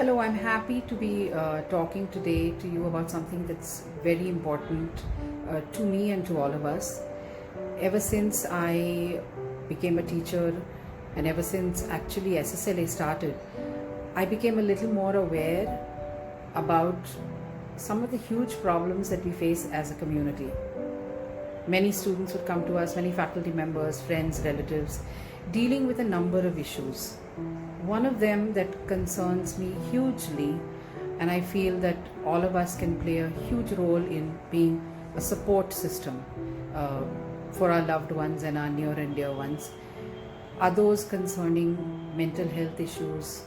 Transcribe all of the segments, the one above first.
Hello, I'm happy to be talking today to you about something that's very important to me and to all of us. Ever since I became a teacher and ever since actually SSLA started, I became a little more aware about some of the huge problems that we face as a community. Many students would come to us, many faculty members, friends, relatives, dealing with a number of issues. One of them that concerns me hugely, and I feel that all of us can play a huge role in being a support system for our loved ones and our near and dear ones, are those concerning mental health issues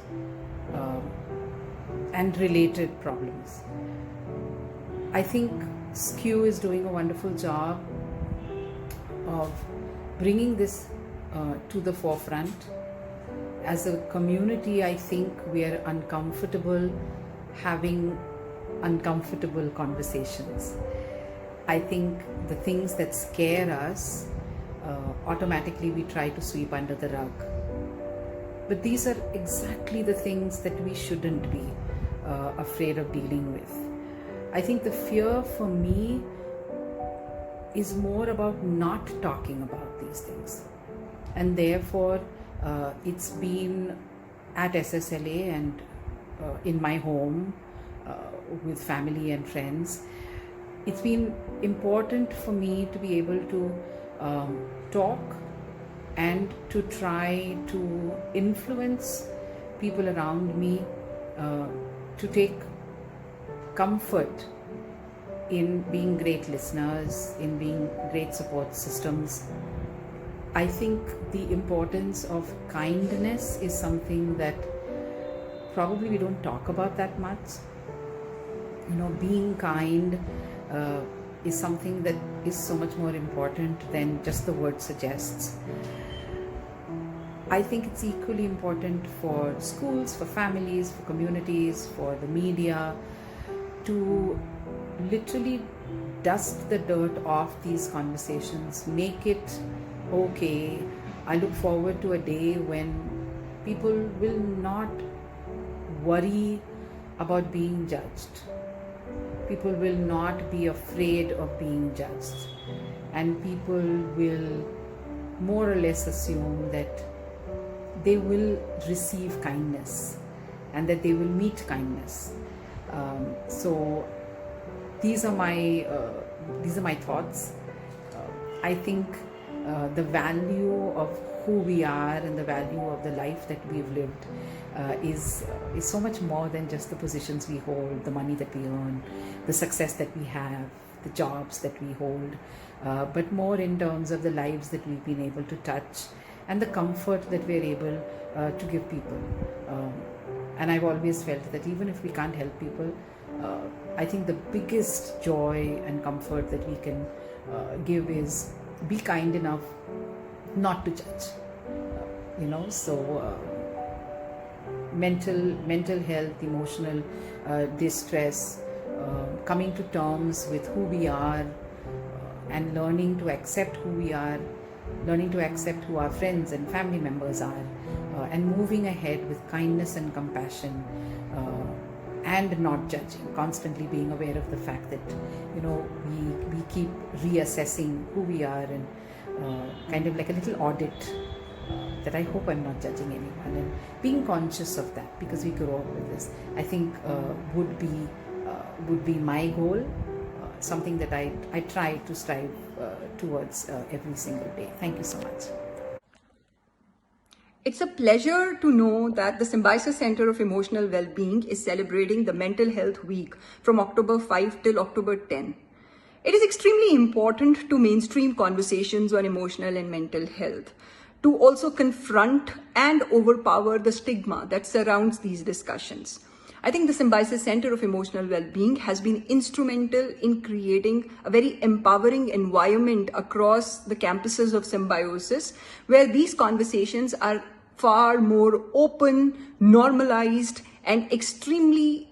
and related problems. I think SCEW is doing a wonderful job of bringing this to the forefront. As a community, I think we are uncomfortable having uncomfortable conversations. I think the things that scare us, automatically we try to sweep under the rug. But these are exactly the things that we shouldn't be afraid of dealing with. I think the fear for me is more about not talking about these things. And therefore, it's been at SSLA and in my home with family and friends. It's been important for me to be able to talk and to try to influence people around me to take comfort in being great listeners, in being great support systems. I think the importance of kindness is something that probably we don't talk about that much. Being kind is something that is so much more important than just the word suggests. I think it's equally important for schools, for families, for communities, for the media to literally dust the dirt off these conversations, make it okay. I look forward to a day when people will not worry about being judged. People will not be afraid of being judged. And people will more or less assume that they will receive kindness and that they will meet kindness. So these are my thoughts. I think the value of who we are and the value of the life that we've lived is so much more than just the positions we hold, the money that we earn, the success that we have, the jobs that we hold, but more in terms of the lives that we've been able to touch and the comfort that we're able to give people. And I've always felt that even if we can't help people, I think the biggest joy and comfort that we can give is be kind enough not to judge. So mental health, emotional distress, coming to terms with who we are and learning to accept who we are, learning to accept who our friends and family members are, and moving ahead with kindness and compassion, and not judging, constantly being aware of the fact that we keep reassessing who we are, and kind of like a little audit, that I hope I'm not judging anyone, and being conscious of that because we grow up with this, I think would be my goal, something that I try to strive towards every single day. Thank you so much. It's a pleasure to know that the Symbiosis Center of Emotional Wellbeing is celebrating the Mental Health Week from October 5 till October 10. It is extremely important to mainstream conversations on emotional and mental health, to also confront and overpower the stigma that surrounds these discussions. I think the Symbiosis Center of Emotional Wellbeing has been instrumental in creating a very empowering environment across the campuses of Symbiosis, where these conversations are far more open, normalized, and extremely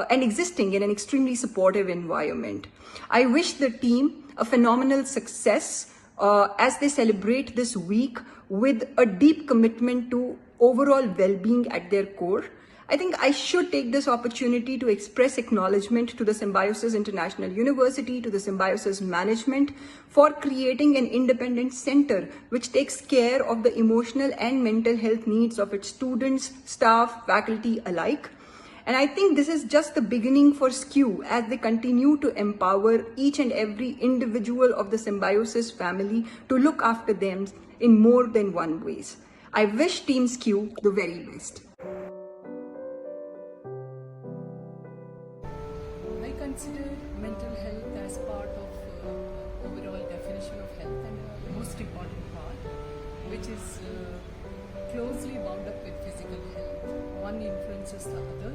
and existing in an extremely supportive environment. I wish the team a phenomenal success as they celebrate this week with a deep commitment to overall well-being at their core. I think I should take this opportunity to express acknowledgement to the Symbiosis International University, to the Symbiosis management for creating an independent center which takes care of the emotional and mental health needs of its students, staff, faculty alike. And I think this is just the beginning for SCEW as they continue to empower each and every individual of the Symbiosis family to look after them in more than one ways. I wish Team SCEW the very best. I consider mental health as part of overall definition of health and the most important part, which is closely bound up with physical health. One influences the other,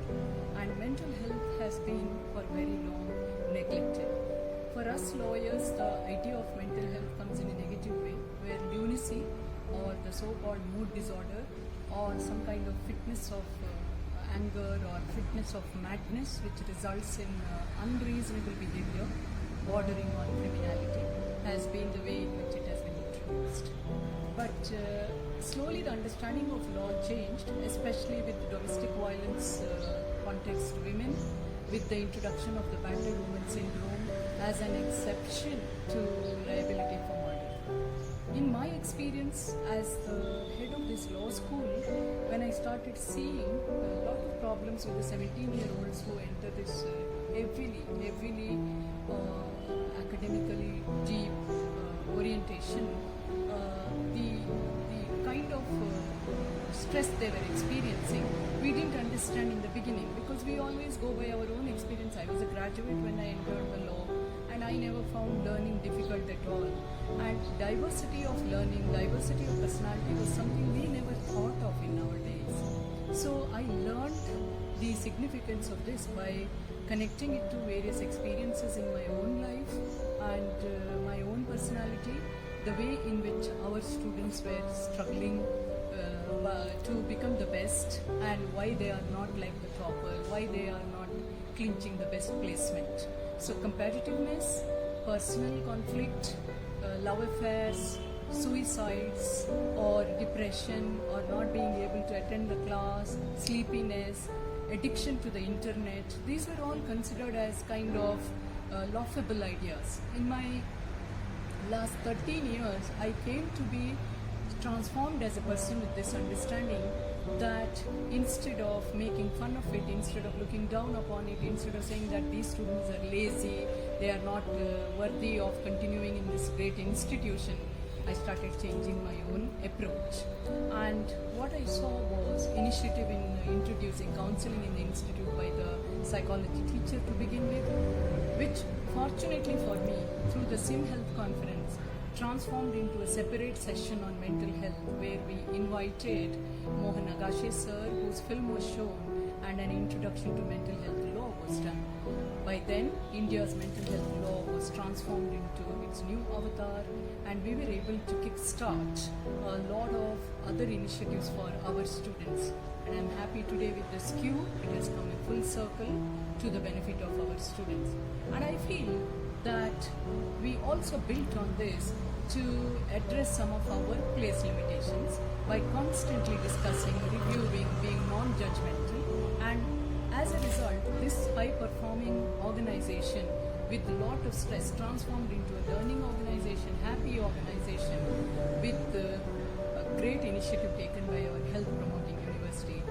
and mental health has been for very long neglected. For us lawyers, the idea of mental health comes in a negative way, where lunacy or the so-called mood disorder or some kind of fitness of anger or fitness of madness, which results in unreasonable behavior bordering on criminality, has been the way in which it has been introduced. But slowly the understanding of law changed, especially with domestic violence context women, with the introduction of the battered woman syndrome as an exception to liability for murder. In my experience as the head of this law school, when I started seeing a lot of problems with the 17-year-olds who enter this heavily academically deep orientation, the kind of stress they were experiencing, we didn't understand in the beginning because we always go by our own experience. I was a graduate when I entered the law, and I never found learning difficult at all. And diversity of learning, diversity of personality was something we never thought of in our days. So I learned the significance of this by connecting it to various experiences in my own life and my own personality, the way in which our students were struggling to become the best, and why they are not like the topper, why they are not clinching the best placement. So competitiveness, personal conflict, love affairs, suicides or depression or not being able to attend the class, sleepiness, addiction to the internet, these were all considered as kind of laughable ideas. In my last 13 years, I came to be transformed as a person with this understanding that instead of making fun of it, instead of looking down upon it, instead of saying that these students are lazy, they are not worthy of continuing in this great institution, I started changing my own approach. And what I saw was initiative in introducing counseling in the institute by the psychology teacher to begin with, which fortunately for me, through the Sim Health conference, transformed into a separate session on mental health where we invited Mohan Agashe sir, whose film was shown, and an introduction to mental health law was done. By then, India's mental health law was transformed into its new avatar, and we were able to kickstart a lot of other initiatives for our students. And I'm happy today with the SCEW, it has come a full circle to the benefit of our students. And I feel that we also built on this to address some of our workplace limitations by constantly discussing, reviewing, being non-judgmental, and as a result, this high-performing organization with a lot of stress transformed into a learning organization, happy organization with a great initiative taken by our health promoting university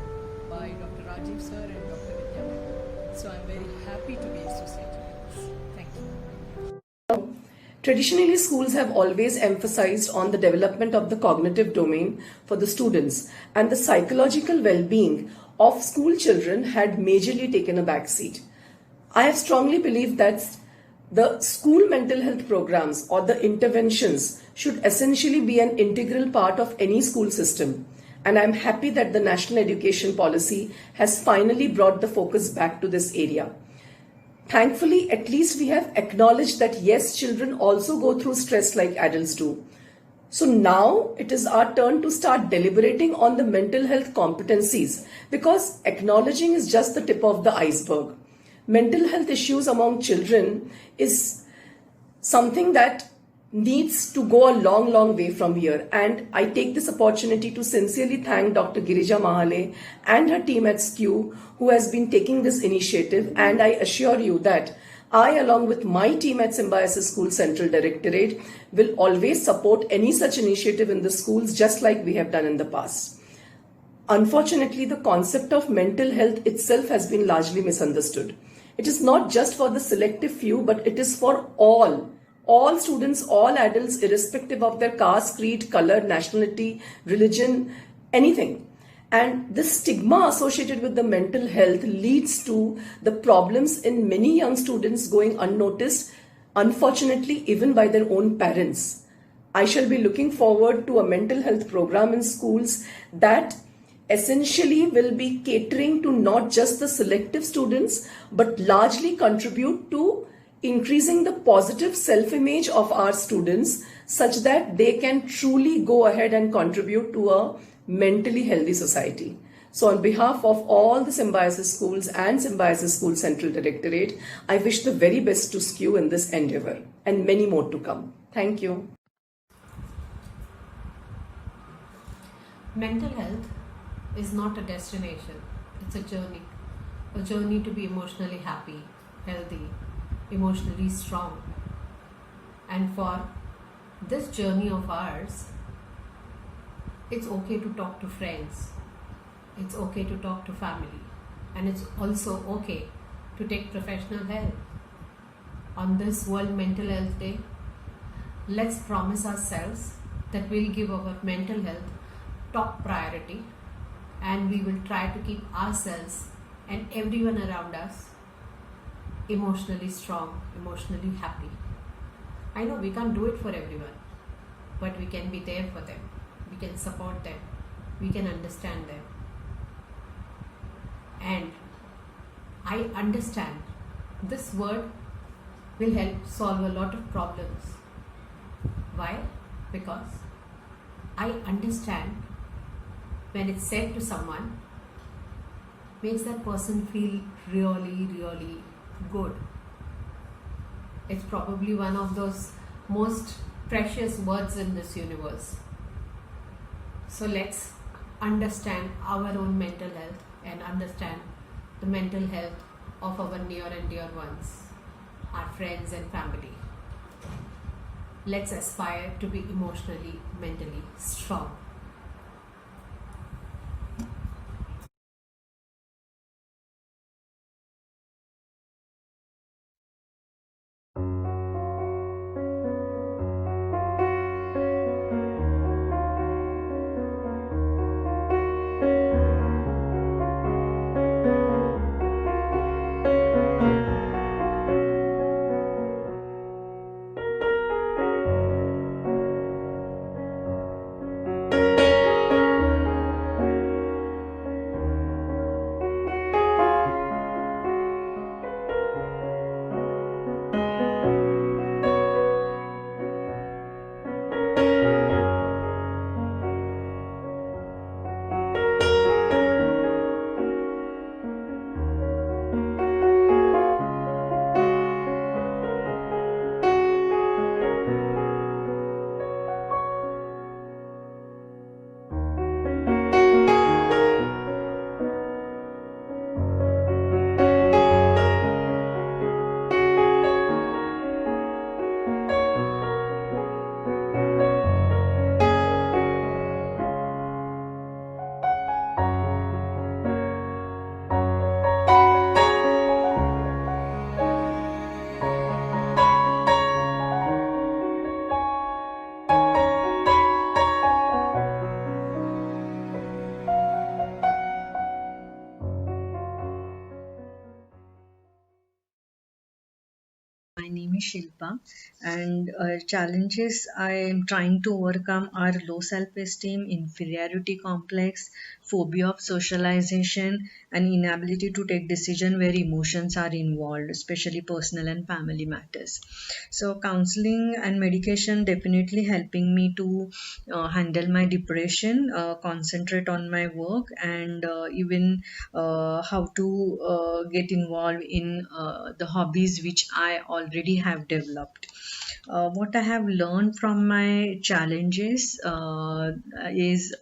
by Dr. Rajiv sir and Dr. Vidya. So I'm very happy to be associated with this. Thank you. Traditionally, schools have always emphasized on the development of the cognitive domain for the students, and the psychological well-being of school children had majorly taken a backseat. I have strongly believed that the school mental health programs or the interventions should essentially be an integral part of any school system. And I'm happy that the National Education Policy has finally brought the focus back to this area. Thankfully, at least we have acknowledged that yes, children also go through stress like adults do. So now it is our turn to start deliberating on the mental health competencies, because acknowledging is just the tip of the iceberg. Mental health issues among children is something that needs to go a long, long way from here. And I take this opportunity to sincerely thank Dr. Girija Mahale and her team at SCEW who has been taking this initiative. And I assure you that I, along with my team at Symbiosis School Central Directorate, will always support any such initiative in the schools, just like we have done in the past. Unfortunately, the concept of mental health itself has been largely misunderstood. It is not just for the selective few, but it is for all students, all adults, irrespective of their caste, creed, color, nationality, religion, anything. And this stigma associated with the mental health leads to the problems in many young students going unnoticed, unfortunately, even by their own parents. I shall be looking forward to a mental health program in schools that essentially will be catering to not just the selective students, but largely contribute to increasing the positive self-image of our students such that they can truly go ahead and contribute to a mentally healthy society. So on behalf of all the Symbiosis schools and Symbiosis School Central Directorate, I wish the very best to SCEW in this endeavor and many more to come. Thank you. Mental health is not a destination, it's a journey. A journey to be emotionally happy, healthy, emotionally strong. And for this journey of ours, it's okay to talk to friends, it's okay to talk to family, and it's also okay to take professional help. On this World Mental Health Day, let's promise ourselves that we'll give our mental health top priority and we will try to keep ourselves and everyone around us emotionally strong, emotionally happy. I know we can't do it for everyone, but we can be there for them. We can support them. We can understand them. And I understand this word will help solve a lot of problems. Why? Because I understand when it's said to someone, makes that person feel really, really good. It's probably one of those most precious words in this universe. So let's understand our own mental health and understand the mental health of our near and dear ones, our friends and family. Let's aspire to be emotionally, mentally strong. My name is Shilpa, and challenges I am trying to overcome are low self esteem, inferiority complex, phobia of socialization, and inability to take decision where emotions are involved, especially personal and family matters. So, counseling and medication definitely helping me to handle my depression, concentrate on my work, and even how to get involved in the hobbies which I already have developed. What I have learned from my challenges is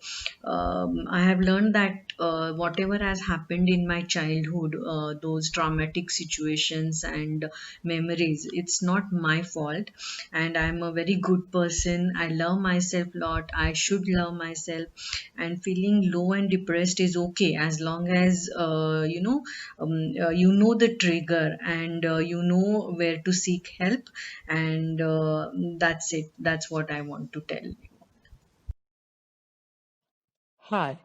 I have learned that whatever has happened in my childhood, those traumatic situations and memories, it's not my fault, and I'm a very good person. I love myself a lot. I should love myself, and feeling low and depressed is okay as long as you know the trigger, and you know where to seek help, and that's it. That's what I want to tell. Hi,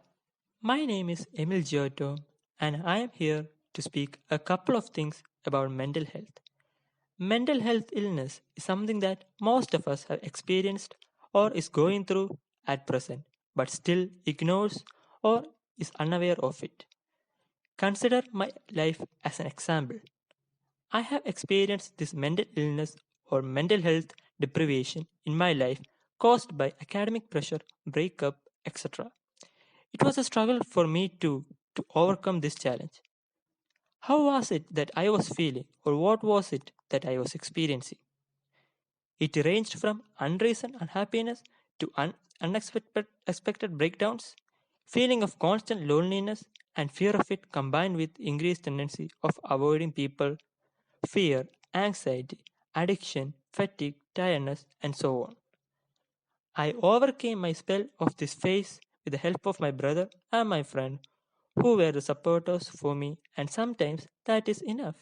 my name is Emil Giotto, and I am here to speak a couple of things about mental health. Mental health illness is something that most of us have experienced or is going through at present, but still ignores or is unaware of it. Consider my life as an example. I have experienced this mental illness or mental health deprivation in my life caused by academic pressure, breakup, etc. It was a struggle for me to overcome this challenge. How was it that I was feeling, or what was it that I was experiencing? It ranged from unreasoned unhappiness to unexpected expected breakdowns, feeling of constant loneliness and fear of it combined with increased tendency of avoiding people, fear, anxiety, addiction, fatigue, tiredness, and so on. I overcame my spell of this phase with the help of my brother and my friend, who were the supporters for me, and sometimes that is enough.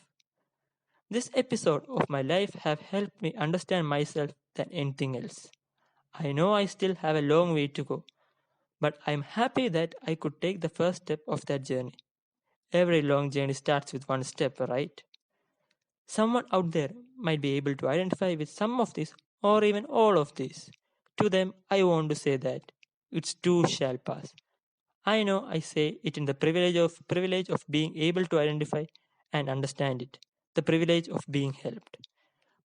This episode of my life have helped me understand myself than anything else. I know I still have a long way to go, but I'm happy that I could take the first step of that journey. Every long journey starts with one step, right? Someone out there might be able to identify with some of this or even all of this. To them, I want to say that it's too shall pass. I know I say it in the privilege of being able to identify and understand it, the privilege of being helped.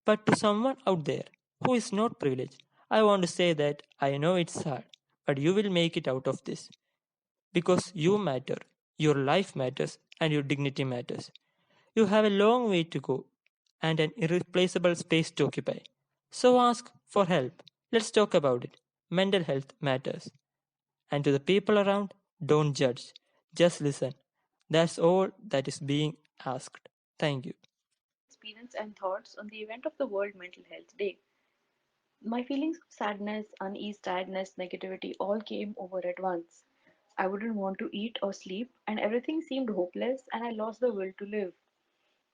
But to someone out there who is not privileged, I want to say that I know it's hard, but you will make it out of this because you matter, your life matters, and your dignity matters. You have a long way to go and an irreplaceable space to occupy. So ask for help. Let's talk about it. Mental health matters. And to the people around, don't judge. Just listen. That's all that is being asked. Thank you. Experience and thoughts on the event of the World Mental Health Day. My feelings of sadness, unease, tiredness, negativity all came over at once. I wouldn't want to eat or sleep, and everything seemed hopeless, and I lost the will to live.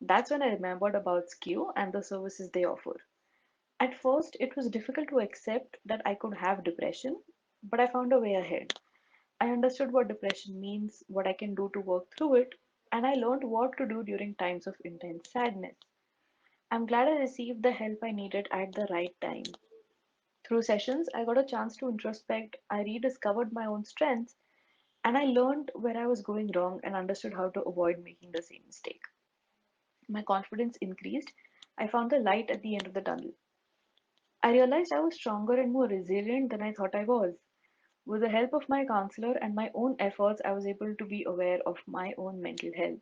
That's when I remembered about SCEW and the services they offer. At first, it was difficult to accept that I could have depression, but I found a way ahead. I understood what depression means, what I can do to work through it, and I learned what to do during times of intense sadness. I'm glad I received the help I needed at the right time. Through sessions, I got a chance to introspect, I rediscovered my own strengths, and I learned where I was going wrong and understood how to avoid making the same mistake. My confidence increased. I found the light at the end of the tunnel. I realized I was stronger and more resilient than I thought I was. With the help of my counselor and my own efforts, I was able to be aware of my own mental health.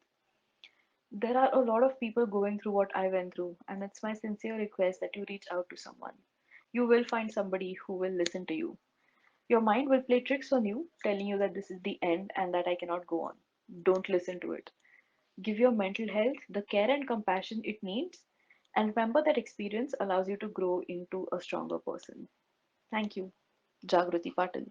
There are a lot of people going through what I went through, and it's my sincere request that you reach out to someone. You will find somebody who will listen to you. Your mind will play tricks on you, telling you that this is the end and that I cannot go on. Don't listen to it. Give your mental health the care and compassion it needs, and remember that experience allows you to grow into a stronger person. Thank you. Jagruti Patil.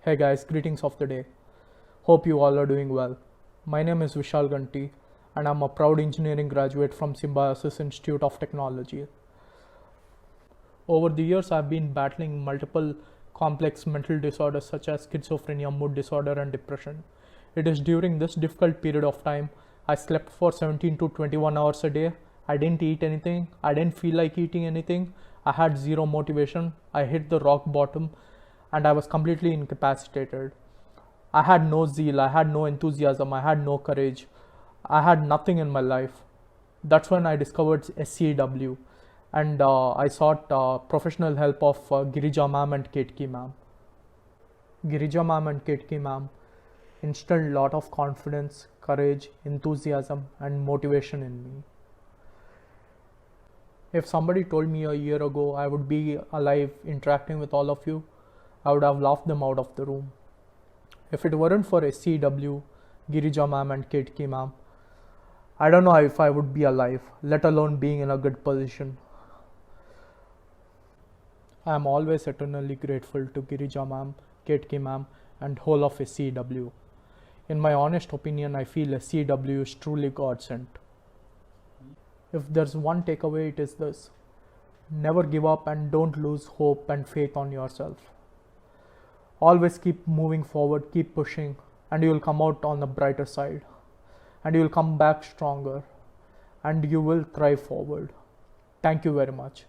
Hey guys, greetings of the day. Hope you all are doing well. My name is Vishal Ganti and I'm a proud engineering graduate from Symbiosis Institute of Technology. Over the years, I've been battling multiple complex mental disorders such as schizophrenia, mood disorder, and depression. It is during this difficult period of time I slept for 17 to 21 hours a day. I didn't eat anything. I didn't feel like eating anything. I had zero motivation. I hit the rock bottom and I was completely incapacitated. I had no zeal, I had no enthusiasm, I had no courage. I had nothing in my life. That's when I discovered SCEW and I sought professional help of Girija ma'am and Ketki ma'am. Girija ma'am and Ketki ma'am instilled a lot of confidence, courage, enthusiasm, and motivation in me. If somebody told me a year ago I would be alive interacting with all of you, I would have laughed them out of the room. If it weren't for SCEW, Girija ma'am and Ketki ma'am, I don't know if I would be alive, let alone being in a good position. I am always eternally grateful to Girija ma'am, Ketki ma'am, and whole of SCEW. In my honest opinion, I feel SCEW is truly God sent. If there's one takeaway, it is this: never give up and don't lose hope and faith on yourself. Always keep moving forward, keep pushing, and you will come out on the brighter side. And you will come back stronger. And you will thrive forward. Thank you very much.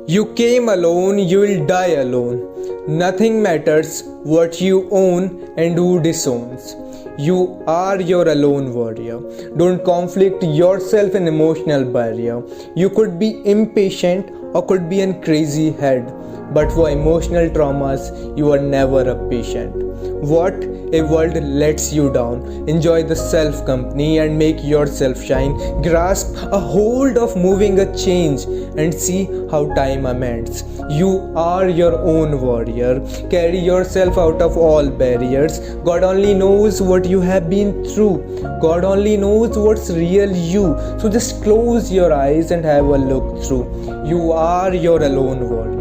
You came alone, you will die alone. Nothing matters what you own and who disowns. You are your alone warrior. Don't conflict yourself in emotional barrier. You could be impatient or could be in crazy head. But for emotional traumas, you are never a patient. What a world lets you down. Enjoy the self company and make yourself shine. Grasp a hold of moving a change and see how time amends. You are your own warrior. Carry yourself out of all barriers. God only knows what you have been through. God only knows what's real you. So just close your eyes and have a look through. You are your alone warrior.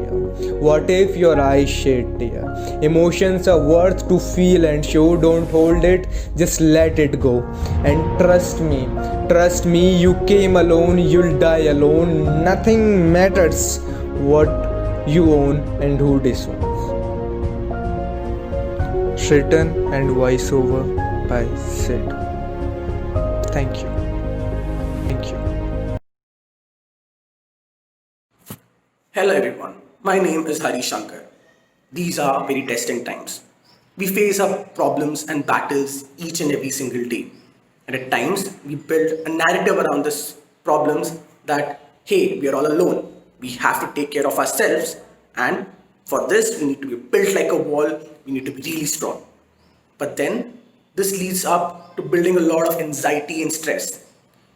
What if your eyes shed tear? Emotions are worth to feel and show. Don't hold it, just let it go. And trust me, you came alone, you'll die alone. Nothing matters what you own and who disowns. Written and voiceover by Sid. Thank you. Thank you. Hello everyone, my name is Hari Shankar. These are very testing times. We face our problems and battles each and every single day. And at times, we build a narrative around these problems that, hey, we are all alone. We have to take care of ourselves. And for this, we need to be built like a wall. We need to be really strong. But then, this leads up to building a lot of anxiety and stress.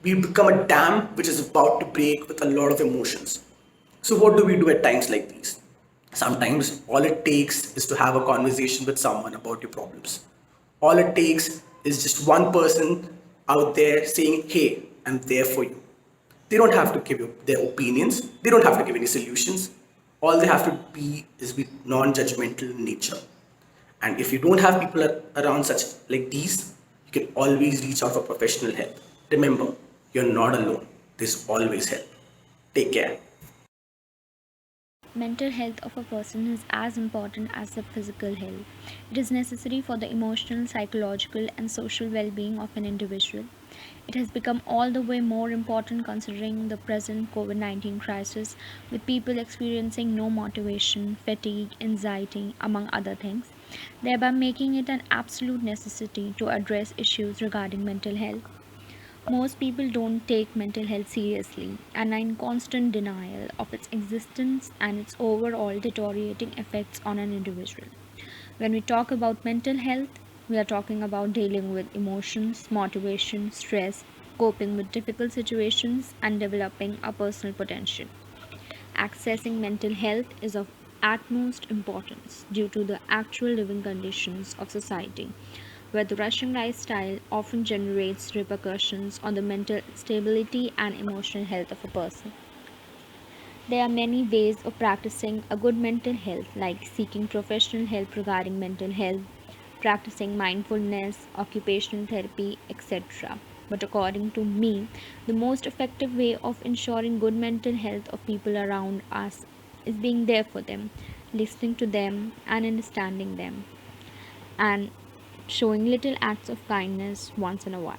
We become a dam which is about to break with a lot of emotions. So what do we do at times like these? Sometimes all it takes is to have a conversation with someone about your problems. All it takes is just one person out there saying, hey, I'm there for you. They don't have to give you their opinions. They don't have to give any solutions. All they have to be is be non-judgmental in nature. And if you don't have people around such like these, you can always reach out for professional help. Remember, you're not alone. There's always help. Take care. Mental health of a person is as important as the physical health. It is necessary for the emotional, psychological, and social well being of an individual. It has become all the way more important considering the present COVID 19 crisis, with people experiencing no motivation, fatigue, anxiety, among other things, thereby making it an absolute necessity to address issues regarding mental health. Most people don't take mental health seriously and are in constant denial of its existence and its overall deteriorating effects on an individual. When we talk about mental health, we are talking about dealing with emotions, motivation, stress, coping with difficult situations, and developing a personal potential. Accessing mental health is of utmost importance due to the actual living conditions of society, where the Russian lifestyle often generates repercussions on the mental stability and emotional health of a person. There are many ways of practicing a good mental health, like seeking professional help regarding mental health, practicing mindfulness, occupational therapy, etc. But according to me, the most effective way of ensuring good mental health of people around us is being there for them, listening to them, and understanding them, and showing little acts of kindness once in a while.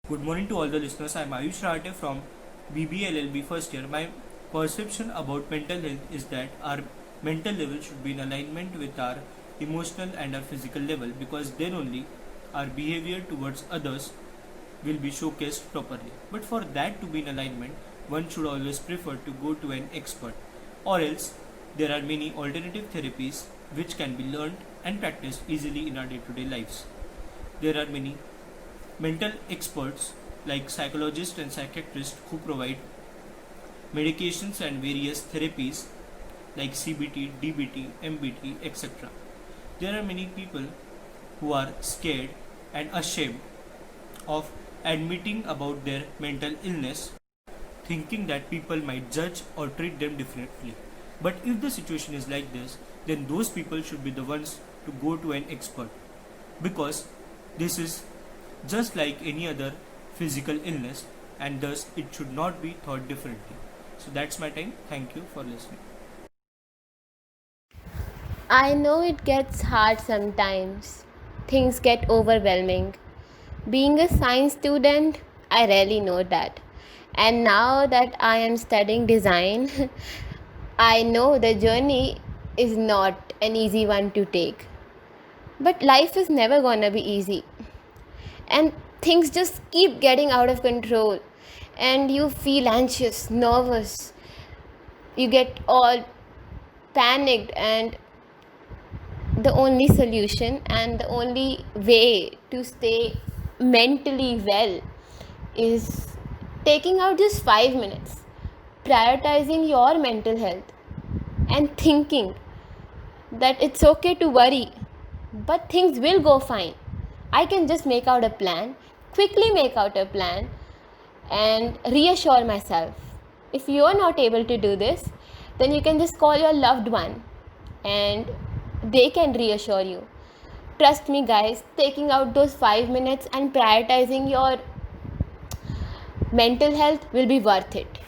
Good morning to all the listeners. I'm Ayush Rate from BBLLB first year. My perception about mental health is that our mental level should be in alignment with our emotional and our physical level, because then only our behavior towards others will be showcased properly. But for that to be in alignment, one should always prefer to go to an expert, or else there are many alternative therapies which can be learned and practiced easily in our day-to-day lives. There are many mental experts like psychologists and psychiatrists who provide medications and various therapies like CBT, DBT, MBT, etc. There are many people who are scared and ashamed of admitting about their mental illness, thinking that people might judge or treat them differently. But if the situation is like this, then those people should be the ones to go to an expert, because this is just like any other physical illness, and thus it should not be thought differently. So that's my time. Thank you for listening. I know it gets hard sometimes. Things get overwhelming. Being a science student, I rarely know that. And now that I am studying design, I know the journey is not an easy one to take. But life is never gonna be easy. And things just keep getting out of control. And you feel anxious, nervous. You get all panicked, and the only solution and the only way to stay mentally well is taking out just 5 minutes, prioritizing your mental health, and thinking that it's okay to worry, but things will go fine. I can just make out a plan, quickly make out a plan, and reassure myself. If you are not able to do this, then you can just call your loved one and they can reassure you. Trust me, guys, taking out those 5 minutes and prioritizing your mental health will be worth it.